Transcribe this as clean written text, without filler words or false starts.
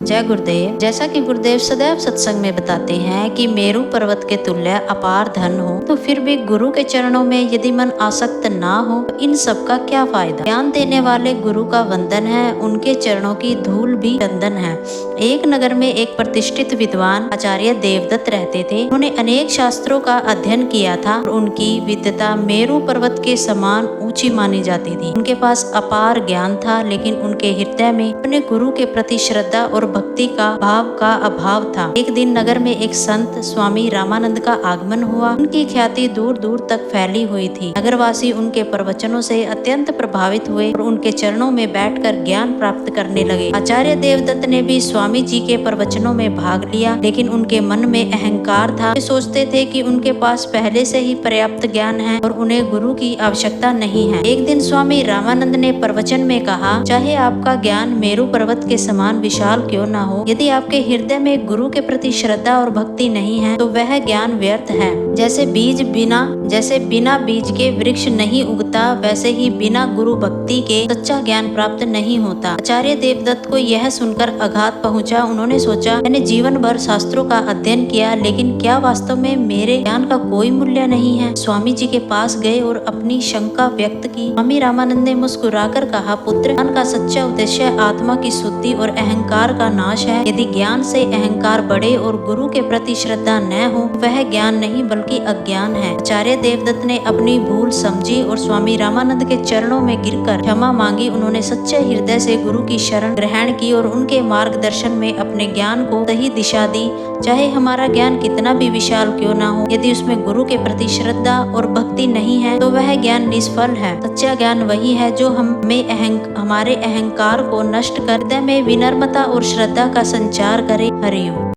जय गुरुदेव। जैसा कि गुरुदेव सदैव सत्संग में बताते हैं कि मेरू पर्वत के तुल्य अपार धन हो तो फिर भी गुरु के चरणों में यदि मन आसक्त ना हो तो इन सब का क्या फायदा। ज्ञान देने वाले गुरु का वंदन है, उनके चरणों की धूल भी चंदन है। एक नगर में एक प्रतिष्ठित विद्वान आचार्य देवदत्त रहते थे। उन्होंने अनेक शास्त्रों का अध्ययन किया था और उनकी विद्वता मेरू पर्वत के समान ऊंची मानी जाती थी। उनके पास अपार ज्ञान था, लेकिन उनके हृदय में अपने गुरु के प्रति श्रद्धा और भक्ति का भाव का अभाव था। एक दिन नगर में एक संत स्वामी रामानंद का आगमन हुआ। उनकी ख्याति दूर दूर तक फैली हुई थी। नगरवासी उनके प्रवचनों से अत्यंत प्रभावित हुए और उनके चरणों में बैठकर ज्ञान प्राप्त करने लगे। आचार्य देवदत्त ने भी स्वामी जी के प्रवचनों में भाग लिया, लेकिन उनके मन में अहंकार था। वे सोचते थे कि उनके पास पहले से ही पर्याप्त ज्ञान है और उन्हें गुरु की आवश्यकता नहीं है। एक दिन स्वामी रामानंद ने प्रवचन में कहा, चाहे आपका ज्ञान मेरू पर्वत के समान विशाल क्यों न हो, यदि आपके हृदय में गुरु के प्रति श्रद्धा और भक्ति नहीं है तो वह ज्ञान व्यर्थ है। जैसे बिना बीज के वृक्ष नहीं उगता, वैसे ही बिना गुरु भक्ति के सच्चा ज्ञान प्राप्त नहीं होता। आचार्य देवदत्त को यह सुनकर आघात पहुंचा। उन्होंने सोचा, मैंने जीवन भर शास्त्रों का अध्ययन किया, लेकिन क्या वास्तव में मेरे ज्ञान का कोई मूल्य नहीं है। स्वामी जी के पास गए और अपनी शंका व्यक्त की। स्वामी रामानंद ने मुस्कुराकर कहा, पुत्र, ज्ञान का सच्चा उद्देश्य आत्मा की शुद्धि और अहंकार का नाश है। यदि ज्ञान से अहंकार बढ़े और गुरु के प्रति श्रद्धा न हो, वह ज्ञान नहीं बल्कि अज्ञान है। आचार्य देवदत्त ने अपनी भूल समझी और स्वामी रामानंद के चरणों में गिरकर क्षमा मांगी। उन्होंने सच्चे हृदय से गुरु की शरण ग्रहण की और उनके मार्गदर्शन में अपने ज्ञान को सही दिशा दी। चाहे हमारा ज्ञान कितना भी विशाल क्यों ना हो, यदि उसमें गुरु के प्रति श्रद्धा और भक्ति नहीं है तो वह ज्ञान निष्फल है। सच्चा ज्ञान वही है जो हमारे अहंकार को नष्ट कर हृदय में विनम्रता और श्रद्धा का संचार करे। हरि ओम।